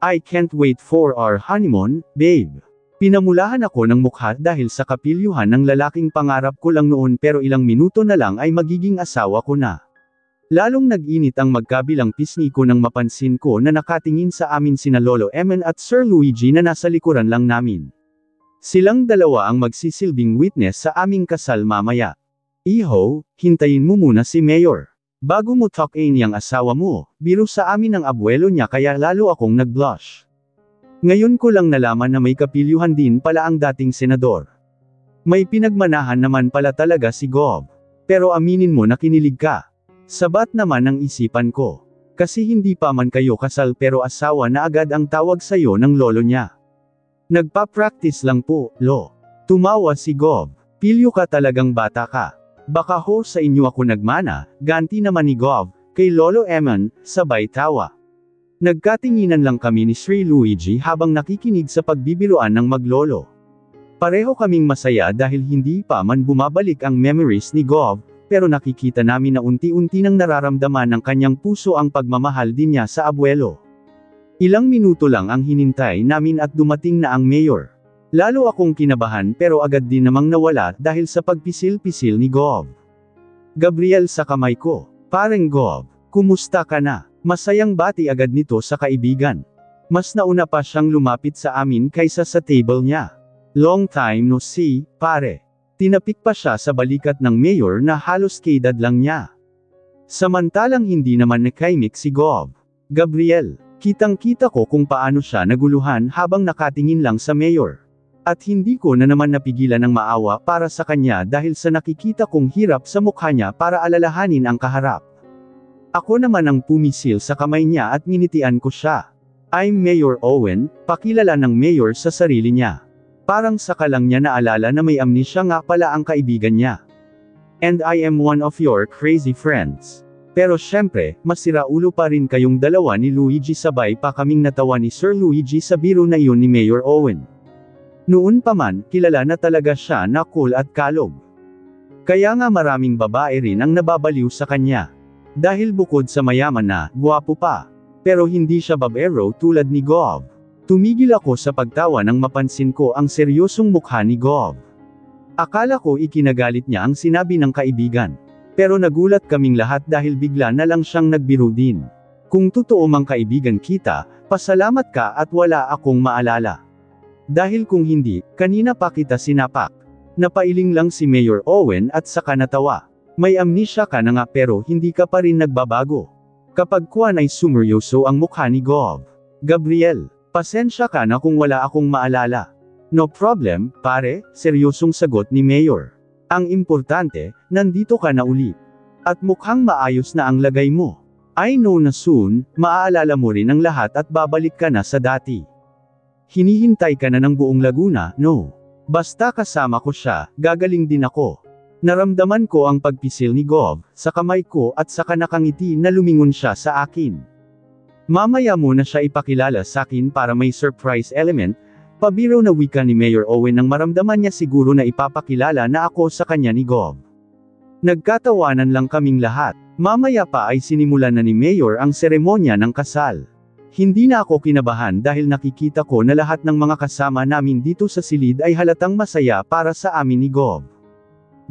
I can't wait for our honeymoon, babe. Pinamulahan ako ng mukha dahil sa kapilyuhan ng lalaking pangarap ko lang noon pero ilang minuto na lang ay magiging asawa ko na. Lalong nag-init ang magkabilang pisngi ko nang mapansin ko na nakatingin sa amin sina Lolo Eman at Sir Luigi na nasa likuran lang namin. Silang dalawa ang magsisilbing witness sa aming kasal mamaya. Iho, hintayin mo muna si Mayor. Bago mo talk-in yang asawa mo, biro sa amin ng abuelo niya kaya lalo akong nag-blush. Ngayon ko lang nalaman na may kapilyuhan din pala ang dating senador. May pinagmanahan naman pala talaga si Gov. Pero aminin mo na kinilig ka. Sabat naman ang isipan ko. Kasi hindi pa man kayo kasal pero asawa na agad ang tawag sa'yo ng lolo niya. Nagpa-practice lang po, lo. Tumawa si Gov. Pilyo ka talagang bata ka. Baka ho sa inyo ako nagmana, ganti naman ni Gov, kay Lolo Eman, sabay tawa. Nagkatinginan lang kami ni Sri Luigi habang nakikinig sa pagbibiruan ng maglolo. Pareho kaming masaya dahil hindi pa man bumabalik ang memories ni Gov, pero nakikita namin na unti-unti nang nararamdaman ng kanyang puso ang pagmamahal din niya sa abuelo. Ilang minuto lang ang hinintay namin at dumating na ang mayor. Lalo akong kinabahan pero agad din namang nawala dahil sa pagpisil-pisil ni Gov. Gabriel sa kamay ko. Pareng Gov, kumusta ka na? Masayang bati agad nito sa kaibigan. Mas nauna pa siyang lumapit sa amin kaysa sa table niya. Long time no see, pare. Tinapik pa siya sa balikat ng mayor na halos kaedad lang niya. Samantalang hindi naman nakaimik si Gov. Gabriel, kitang-kita ko kung paano siya naguluhan habang nakatingin lang sa mayor. At hindi ko na naman napigilan ng maawa para sa kanya dahil sa nakikita kong hirap sa mukha niya para alalahanin ang kaharap. Ako naman ang pumisil sa kamay niya at nginitian ko siya. I'm Mayor Owen, pakilala ng mayor sa sarili niya. Parang saka lang niya naalala na may amnesia nga pala ang kaibigan niya. And I am one of your crazy friends. Pero syempre, masira ulo pa rin kayong dalawa ni Luigi, sabay pa kaming natawa ni Sir Luigi sa biro na iyon ni Mayor Owen. Noon pa man, kilala na talaga siya na cool at kalog. Kaya nga maraming babae rin ang nababaliw sa kanya. Dahil bukod sa mayaman na, gwapo pa. Pero hindi siya babero tulad ni Gov. Tumigil ako sa pagtawa nang mapansin ko ang seryosong mukha ni Gov. Akala ko ikinagalit niya ang sinabi ng kaibigan. Pero nagulat kaming lahat dahil bigla na lang siyang nagbiro din. Kung totoo mang kaibigan kita, pasalamat ka at wala akong maalala. Dahil kung hindi, kanina pa kita sinapak. Napailing lang si Mayor Owen at saka natawa. May amnesia ka na nga pero hindi ka pa rin nagbabago. Kapag kuwan ay sumeryoso ang mukha ni Gov. Gabriel, pasensya ka na kung wala akong maalala. No problem, pare, seryosong sagot ni Mayor. Ang importante, nandito ka na uli. At mukhang maayos na ang lagay mo. I know na soon, maaalala mo rin ang lahat at babalik ka na sa dati. Hinihintay ka na ng buong Laguna, no? Basta kasama ko siya, gagaling din ako. Naramdaman ko ang pagpisil ni Gov sa kamay ko at saka nakangiti na lumingon siya sa akin. Mamaya mo na siya ipakilala sa akin para may surprise element, pabiro na wika ni Mayor Owen nang maramdaman niya siguro na ipapakilala na ako sa kanya ni Gov. Nagkatawanan lang kaming lahat. Mamaya pa ay sinimulan na ni Mayor ang seremonya ng kasal. Hindi na ako kinabahan dahil nakikita ko na lahat ng mga kasama namin dito sa silid ay halatang masaya para sa amin ni Gov.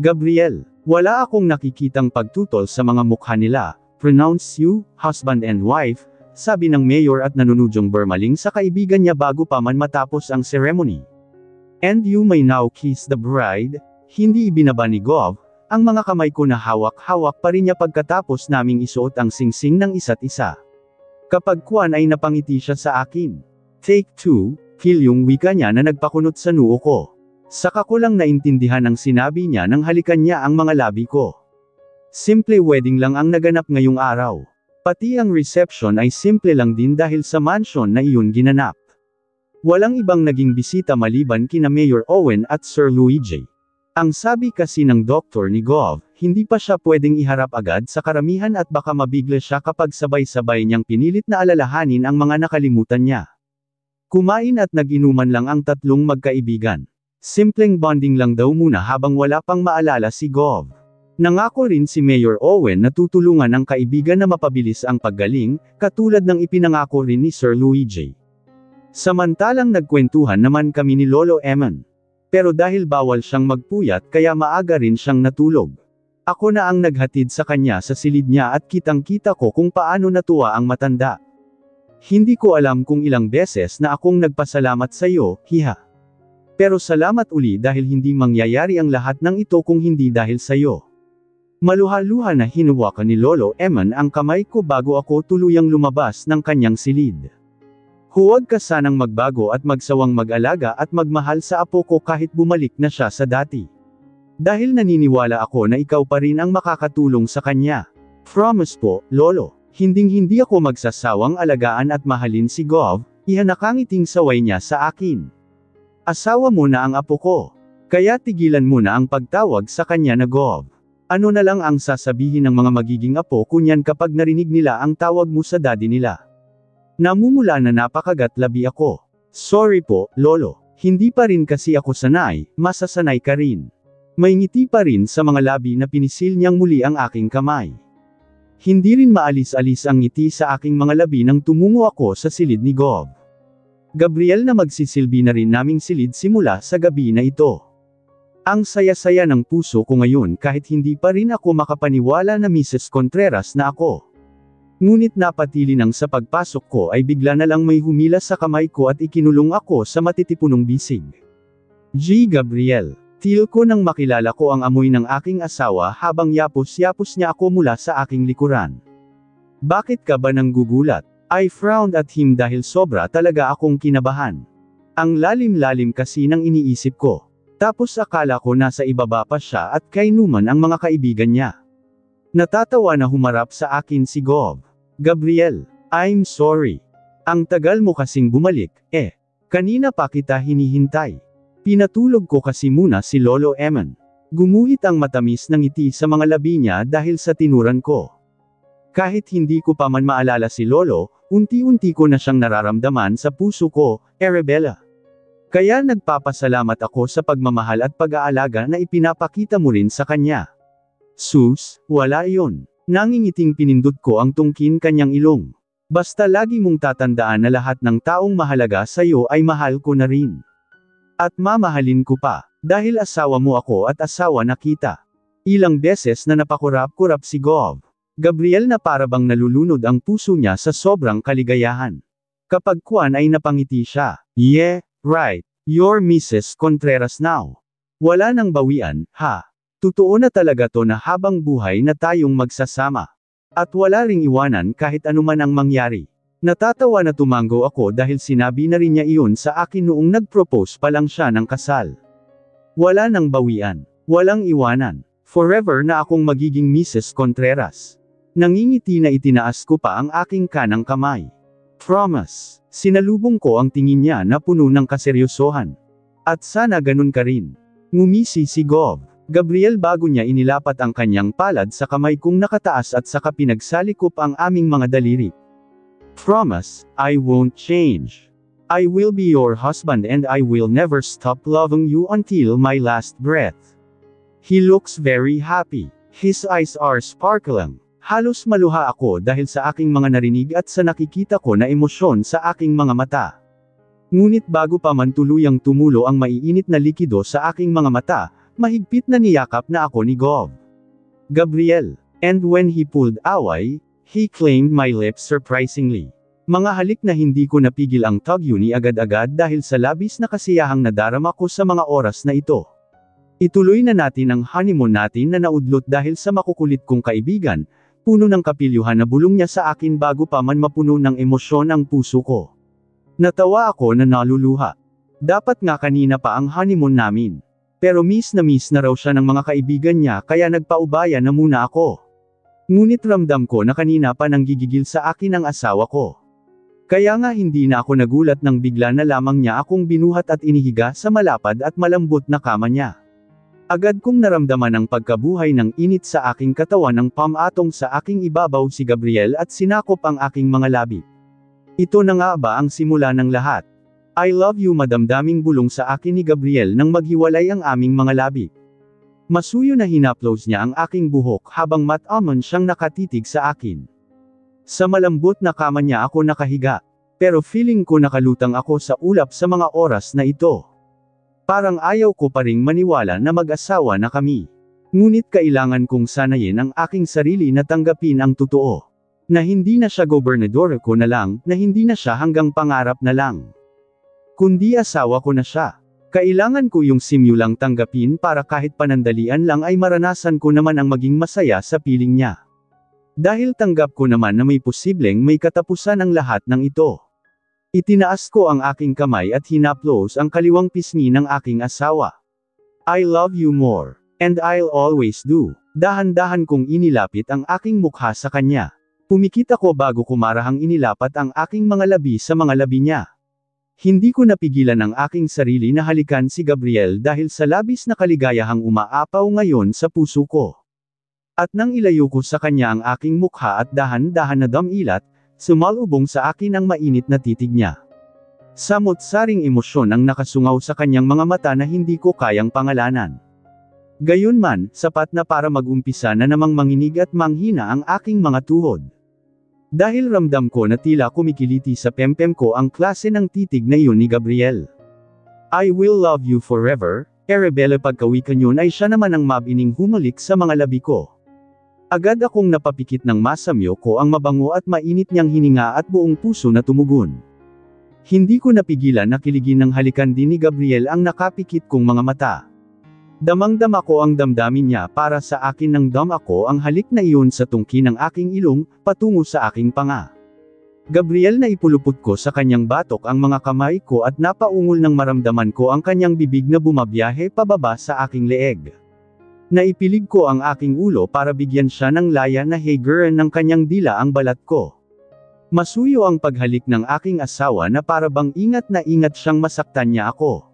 Gabriel, wala akong nakikitang pagtutol sa mga mukha nila. Pronounce you, husband and wife, sabi ng mayor at nanunudyong bermaling sa kaibigan niya bago pa man matapos ang ceremony. And you may now kiss the bride. Hindi ibinaba ni Gov ang mga kamay ko na hawak-hawak pa rin niya pagkatapos naming isuot ang singsing ng isa't isa. Kapag kuwan ay napangiti siya sa akin. Take 2, feel yung wika niya na nagpakunot sa noo ko. Saka ko lang naintindihan ang sinabi niya nang halikan niya ang mga labi ko. Simple wedding lang ang naganap ngayong araw. Pati ang reception ay simple lang din dahil sa mansion na iyon ginanap. Walang ibang naging bisita maliban kina Mayor Owen at Sir Luigi. Ang sabi kasi ng doktor ni Gov, hindi pa siya pwedeng iharap agad sa karamihan at baka mabigla siya kapag sabay-sabay niyang pinilit na alalahanin ang mga nakalimutan niya. Kumain at nag-inuman lang ang tatlong magkaibigan. Simpleng bonding lang daw muna habang wala pang maalala si Gov. Nangako rin si Mayor Owen na tutulungan ang kaibigan na mapabilis ang paggaling, katulad ng ipinangako rin ni Sir Luigi. Samantalang nagkwentuhan naman kami ni Lolo Eman. Pero dahil bawal siyang magpuyat kaya maaga rin siyang natulog. Ako na ang naghatid sa kanya sa silid niya at kitang-kita ko kung paano natuwa ang matanda. Hindi ko alam kung ilang beses na akong nagpasalamat sa iyo, hiha. Pero salamat uli dahil hindi mangyayari ang lahat ng ito kung hindi dahil sa iyo. Maluha-luha na hinuwakan ni Lolo Eman ang kamay ko bago ako tuluyang lumabas ng kanyang silid. Huwag ka sanang magbago at magsawang mag-alaga at magmahal sa apo ko kahit bumalik na siya sa dati. Dahil naniniwala ako na ikaw pa rin ang makakatulong sa kanya. Promise po, Lolo. Hinding-hindi ako magsasawang alagaan at mahalin si Gov, ihanakangiting saway niya sa akin. Asawa mo na ang apo ko. Kaya tigilan mo na ang pagtawag sa kanya na Gov. Ano na lang ang sasabihin ng mga magiging apo kunyan kapag narinig nila ang tawag mo sa daddy nila? Namumula na napakagat labi ako. Sorry po, Lolo. Hindi pa rin kasi ako sanay, masasanay ka rin. May ngiti pa rin sa mga labi na pinisil niyang muli ang aking kamay. Hindi rin maalis-alis ang ngiti sa aking mga labi nang tumungo ako sa silid ni Gov. Gabriel na magsisilbi na rin naming silid simula sa gabi na ito. Ang saya-saya ng puso ko ngayon kahit hindi pa rin ako makapaniwala na Mrs. Contreras na ako. Ngunit napatili nang sa pagpasok ko ay bigla na lang may humila sa kamay ko at ikinulong ako sa matitipunong bisig. G. Gabriel. Feel ko nang makilala ko ang amoy ng aking asawa habang yapos-yapos niya ako mula sa aking likuran. Bakit ka ba nang gugulat? I frowned at him dahil sobra talaga akong kinabahan. Ang lalim-lalim kasi nang iniisip ko. Tapos akala ko nasa ibaba pa siya at kainuman ang mga kaibigan niya. Natatawa na humarap sa akin si Gov. Gabriel, I'm sorry. Ang tagal mo kasing bumalik, kanina pa kita hinihintay. Pinatulog ko kasi muna si Lolo Eman. Gumuhit ang matamis ng ngiti sa mga labi niya dahil sa tinuran ko. Kahit hindi ko pa man maalala si Lolo, unti-unti ko na siyang nararamdaman sa puso ko, Arabella. Kaya nagpapasalamat ako sa pagmamahal at pag-aalaga na ipinapakita mo rin sa kanya. Sus, wala iyon. Nangingiting pinindot ko ang tungkin kanyang ilong. Basta lagi mong tatandaan na lahat ng taong mahalaga sa iyo ay mahal ko na rin. At mamahalin ko pa, dahil asawa mo ako at asawa na kita. Ilang beses na napakurap-kurap si Gov. Gabriel na parabang nalulunod ang puso niya sa sobrang kaligayahan. Kapag kuwan ay napangiti siya. Yeah, right. You're Mrs. Contreras now. Wala nang bawian, ha? Totoo na talaga to na habang buhay na tayong magsasama. At wala ring iwanan kahit anuman ang mangyari. Natatawa na tumango ako dahil sinabi na rin niya iyon sa akin noong nag-propose pa lang siya ng kasal. Wala nang bawian. Walang iwanan. Forever na akong magiging Mrs. Contreras. Nangingiti na itinaas ko pa ang aking kanang kamay. Promise. Sinalubong ko ang tingin niya na puno ng kaseryosohan. At sana ganun ka rin. Ngumisi si Gov. Gabriel bago niya inilapat ang kanyang palad sa kamay kong nakataas at saka pinagsalikop ang aming mga daliri. Promise, I won't change. I will be your husband and I will never stop loving you until my last breath. He looks very happy. His eyes are sparkling. Halos maluha ako dahil sa aking mga narinig at sa nakikita ko na emosyon sa aking mga mata. Ngunit bago pa man tuluyang tumulo ang maiinit na likido sa aking mga mata, mahigpit na niyakap na ako ni Gov. Gabriel. And when he pulled away, he claimed my lips surprisingly. Mga halik na hindi ko napigil ang tagyuni agad-agad dahil sa labis na kasiyahang nadarama ko sa mga oras na ito. Ituloy na natin ang honeymoon natin na naudlot dahil sa makukulit kong kaibigan, puno ng kapilyuhan na bulong niya sa akin bago pa man mapuno ng emosyon ang puso ko. Natawa ako na naluluha. Dapat nga kanina pa ang honeymoon namin. Pero miss na raw siya ng mga kaibigan niya kaya nagpaubaya na muna ako. Ngunit ramdam ko na kanina pa nanggigigil sa akin ang asawa ko. Kaya nga hindi na ako nagulat nang bigla na lamang niya akong binuhat at inihiga sa malapad at malambot na kama niya. Agad kong naramdaman ang pagkabuhay ng init sa aking katawan ng pamatong sa aking ibabaw si Gabriel at sinakop ang aking mga labi. Ito na nga ba ang simula ng lahat? I love you madamdaming bulong sa akin ni Gabriel nang maghiwalay ang aming mga labi. Masuyo na hinaplos niya ang aking buhok habang mat-amon siyang nakatitig sa akin. Sa malambot na kama niya ako nakahiga. Pero feeling ko nakalutang ako sa ulap sa mga oras na ito. Parang ayaw ko pa ring maniwala na mag-asawa na kami. Ngunit kailangan kong sanayin ang aking sarili na tanggapin ang totoo. Na hindi na siya gobernador ko na lang, na hindi na siya hanggang pangarap na lang. Kundi asawa ko na siya. Kailangan ko yung simulang tanggapin para kahit panandalian lang ay maranasan ko naman ang maging masaya sa piling niya. Dahil tanggap ko naman na may posibleng may katapusan ang lahat ng ito. Itinaas ko ang aking kamay at hinaplos ang kaliwang pisngi ng aking asawa. I love you more. And I'll always do. Dahan-dahan kong inilapit ang aking mukha sa kanya. Pumikit ako bago kumarahang inilapat ang aking mga labi sa mga labi niya. Hindi ko napigilan ang aking sarili na halikan si Gabriel dahil sa labis na kaligayahang umaapaw ngayon sa puso ko. At nang ilayo ko sa kanya ang aking mukha at dahan-dahan na damilat, sumalubong sa akin ang mainit na titig niya. Samot-saring emosyon ang nakasungaw sa kanyang mga mata na hindi ko kayang pangalanan. Gayunman, sapat na para mag-umpisa na namang manginig at manghina ang aking mga tuhod. Dahil ramdam ko na tila kumikiliti sa pempem ko ang klase ng titig na iyon ni Gabriel. I will love you forever, Arabella. Pagkawikan yun ay siya naman ang mabining humalik sa mga labi ko. Agad akong napapikit ng masamyo ko ang mabango at mainit niyang hininga at buong puso na tumugon. Hindi ko napigilan na kiligin ng halikan din ni Gabriel ang nakapikit kong mga mata. Damang-dama ko ang damdamin niya para sa akin nang dama ko ang halik na iyon sa tungki ng aking ilong, patungo sa aking panga. Gabriel, na ipulupot ko sa kanyang batok ang mga kamay ko at napaungol nang maramdaman ko ang kanyang bibig na bumabiyahe pababa sa aking leeg. Naipilig ko ang aking ulo para bigyan siya ng laya na higuran ng kanyang dila ang balat ko. Masuyo ang paghalik ng aking asawa na para bang ingat na ingat siyang masaktan niya ako.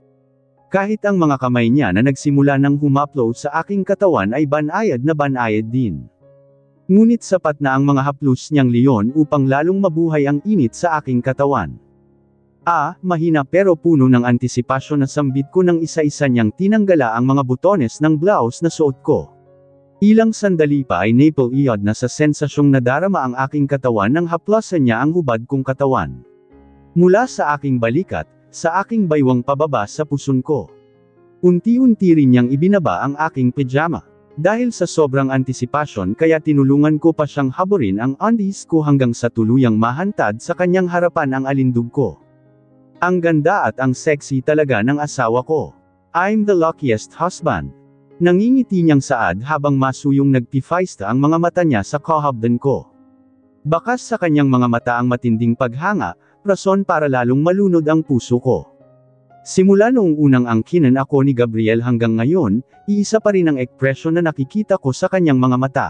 Kahit ang mga kamay niya na nagsimula ng humaplo sa aking katawan ay banayad na banayad din. Ngunit sapat na ang mga haplos niyang leon upang lalong mabuhay ang init sa aking katawan. Mahina pero puno ng antisipasyon na sambit ko ng isa-isa niyang tinanggala ang mga butones ng blouse na suot ko. Ilang sandali pa ay naple-iyod na sa sensasyong nadarama ang aking katawan nang haplasan niya ang hubad kong katawan. Mula sa aking balikat, sa aking baywang pababa sa puson ko. Unti-unti rin niyang ibinaba ang aking pajama. Dahil sa sobrang antisipasyon kaya tinulungan ko pa siyang haburin ang undies ko hanggang sa tuluyang mahantad sa kanyang harapan ang alindog ko. Ang ganda at ang sexy talaga ng asawa ko. I'm the luckiest husband. Nangingiti niyang saad habang masuyong nagpifista ang mga mata niya sa kahabdan ko. Bakas sa kanyang mga mata ang matinding paghanga, rason para lalong malunod ang puso ko. Simula noong unang angkinan ako ni Gabriel hanggang ngayon, iisa pa rin ang ekspresyon na nakikita ko sa kanyang mga mata.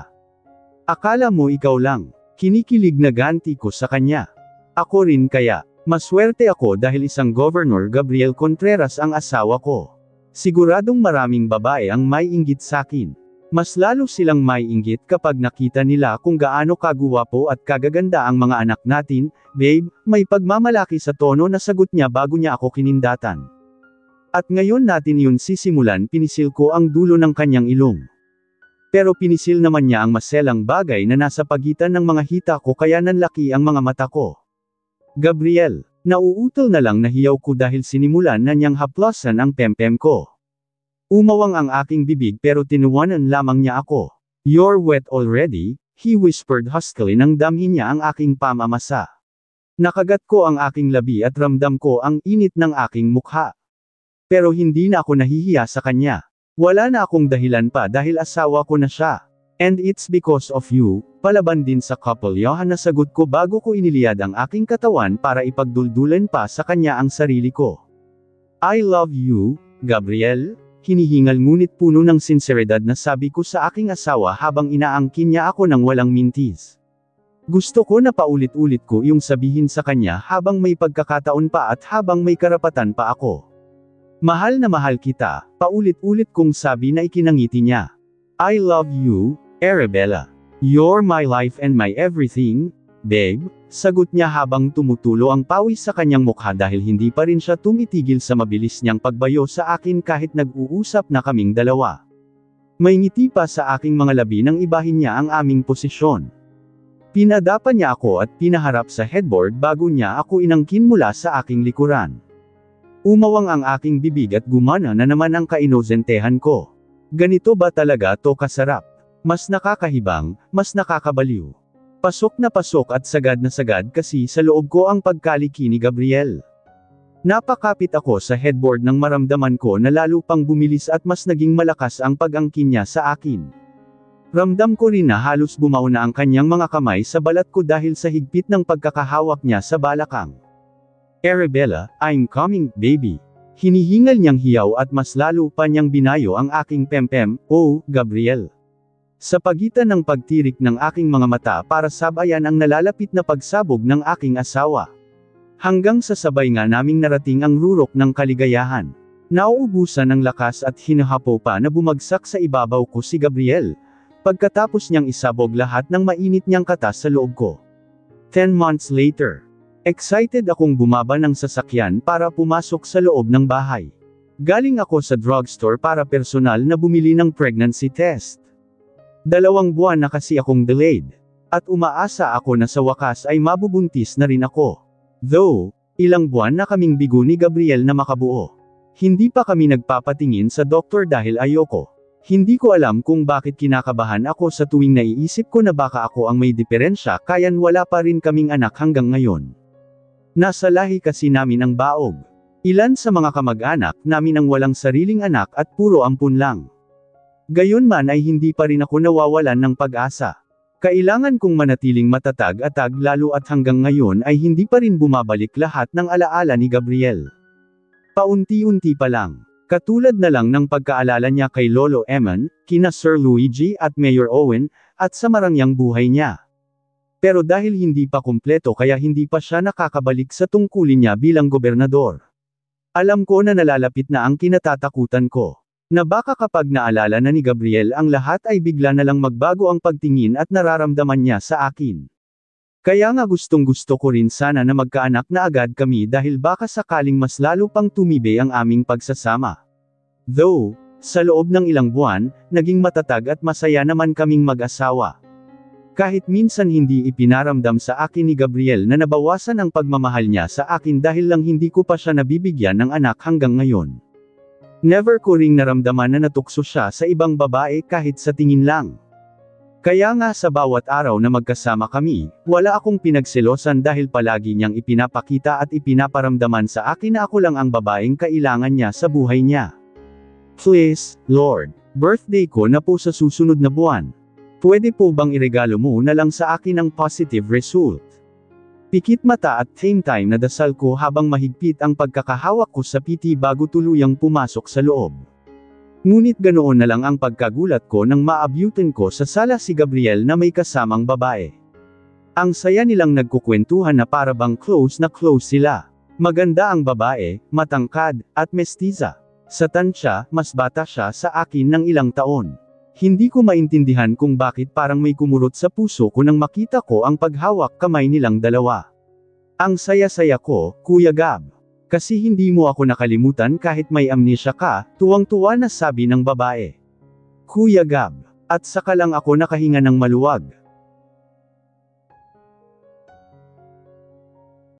Akala mo ikaw lang, kinikilig na ganti ko sa kanya. Ako rin kaya, maswerte ako dahil isang Governor Gabriel Contreras ang asawa ko. Siguradong maraming babae ang may inggit sakin. Mas lalo silang may inggit kapag nakita nila kung gaano kaguwapo at kagaganda ang mga anak natin. Babe, may pagmamalaki sa tono na sagot niya bago niya ako kinindatan. At ngayon natin yun sisimulan. Pinisil ko ang dulo ng kanyang ilong. Pero pinisil naman niya ang maselang bagay na nasa pagitan ng mga hita ko kaya nanlaki ang mga mata ko. Gabriel, nauutol na lang na hiyaw ko dahil sinimulan na niyang haplasan ang pempem ko. Umawang ang aking bibig pero tinuwanan lamang niya ako. You're wet already, he whispered huskily nang damhin niya ang aking pamamasa. Nakagat ko ang aking labi at ramdam ko ang init ng aking mukha. Pero hindi na ako nahihiya sa kanya. Wala na akong dahilan pa dahil asawa ko na siya. And it's because of you, palaban din sa couple yahan na sagot ko bago ko iniliyad ang aking katawan para ipagduldulan pa sa kanya ang sarili ko. I love you, Gabriel. Hinihingal ngunit puno ng sinseridad na sabi ko sa aking asawa habang inaangkin niya ako ng walang mintis. Gusto ko na paulit-ulit ko yung sabihin sa kanya habang may pagkakataon pa at habang may karapatan pa ako. Mahal na mahal kita, paulit-ulit kong sabi na ikinangiti niya. I love you, Arabella. You're my life and my everything, babe, sagot niya habang tumutulo ang pawis sa kanyang mukha dahil hindi pa rin siya tumitigil sa mabilis niyang pagbayo sa akin kahit nag-uusap na kaming dalawa. May ngiti pa sa aking mga labi nang ibahin niya ang aming posisyon. Pinadapa niya ako at pinaharap sa headboard bago niya ako inangkin mula sa aking likuran. Umawang ang aking bibig at gumana na naman ang kainosentehan ko. Ganito ba talaga to kasarap? Mas nakakahibang, mas nakakabaliw. Pasok at sagad na sagad kasi sa loob ko ang pagkaliki ni Gabriel. Napakapit ako sa headboard nang maramdaman ko na lalo pang bumilis at mas naging malakas ang pag-angkin niya sa akin. Ramdam ko rin na halos bumao na ang kanyang mga kamay sa balat ko dahil sa higpit ng pagkakahawak niya sa balakang. Arabella, I'm coming, baby. Hinihingal niyang hiyaw at mas lalo pa niyang binayo ang aking pempem, "Oh, Gabriel." Sa pagitan ng pagtirik ng aking mga mata para sabayan ang nalalapit na pagsabog ng aking asawa. Hanggang sa sabay nga naming narating ang rurok ng kaligayahan. Nauubusan ng lakas at hinahapo pa na bumagsak sa ibabaw ko si Gabriel, pagkatapos niyang isabog lahat ng mainit niyang katas sa loob ko. 10 months later. Excited akong bumaba ng sasakyan para pumasok sa loob ng bahay. Galing ako sa drugstore para personal na bumili ng pregnancy test. 2 buwan na kasi akong delayed. At umaasa ako na sa wakas ay mabubuntis na rin ako. Though, ilang buwan na kaming bigo ni Gabriel na makabuo. Hindi pa kami nagpapatingin sa doktor dahil ayoko. Hindi ko alam kung bakit kinakabahan ako sa tuwing naiisip ko na baka ako ang may diferensya kaya't wala pa rin kaming anak hanggang ngayon. Nasa lahi kasi namin ang baog. Ilan sa mga kamag-anak namin ang walang sariling anak at puro ampun lang. Gayunman ay hindi pa rin ako nawawalan ng pag-asa. Kailangan kong manatiling matatag-atag lalo at hanggang ngayon ay hindi pa rin bumabalik lahat ng alaala ni Gabriel. Paunti-unti pa lang. Katulad na lang ng pagkaalala niya kay Lolo Eman, kina Sir Luigi at Mayor Owen, at sa marangyang buhay niya. Pero dahil hindi pa kumpleto kaya hindi pa siya nakakabalik sa tungkulin niya bilang gobernador. Alam ko na nalalapit na ang kinatatakutan ko. Na baka kapag naalala na ni Gabriel ang lahat ay bigla na lang magbago ang pagtingin at nararamdaman niya sa akin. Kaya nga gustong-gusto ko rin sana na magkaanak na agad kami dahil baka sakaling mas lalo pang tumibe ang aming pagsasama. Though, sa loob ng ilang buwan, naging matatag at masaya naman kaming mag-asawa. Kahit minsan hindi ipinaramdam sa akin ni Gabriel na nabawasan ang pagmamahal niya sa akin dahil lang hindi ko pa siya nabibigyan ng anak hanggang ngayon. Never ko ring naramdaman na natukso siya sa ibang babae kahit sa tingin lang. Kaya nga sa bawat araw na magkasama kami, wala akong pinagselosan dahil palagi niyang ipinapakita at ipinaparamdaman sa akin na ako lang ang babaeng kailangan niya sa buhay niya. Please, Lord, birthday ko na po sa susunod na buwan. Pwede po bang iregalo mo na lang sa akin ang positive result? Pikit mata at same time na dasal ko habang mahigpit ang pagkakahawak ko sa PT bago tuluyang pumasok sa loob. Ngunit ganoon na lang ang pagkagulat ko nang maabutin ko sa sala si Gabriel na may kasamang babae. Ang saya nilang nagkukwentuhan na para bang close na close sila. Maganda ang babae, matangkad, at mestiza. Sa tansya, mas bata siya sa akin ng ilang taon. Hindi ko maintindihan kung bakit parang may kumurot sa puso ko nang makita ko ang paghawak kamay nilang dalawa. Ang saya-saya ko, Kuya Gab. Kasi hindi mo ako nakalimutan kahit may amnesia ka, tuwang-tuwa na sabi ng babae. Kuya Gab. At saka lang ako nakahinga ng maluwag.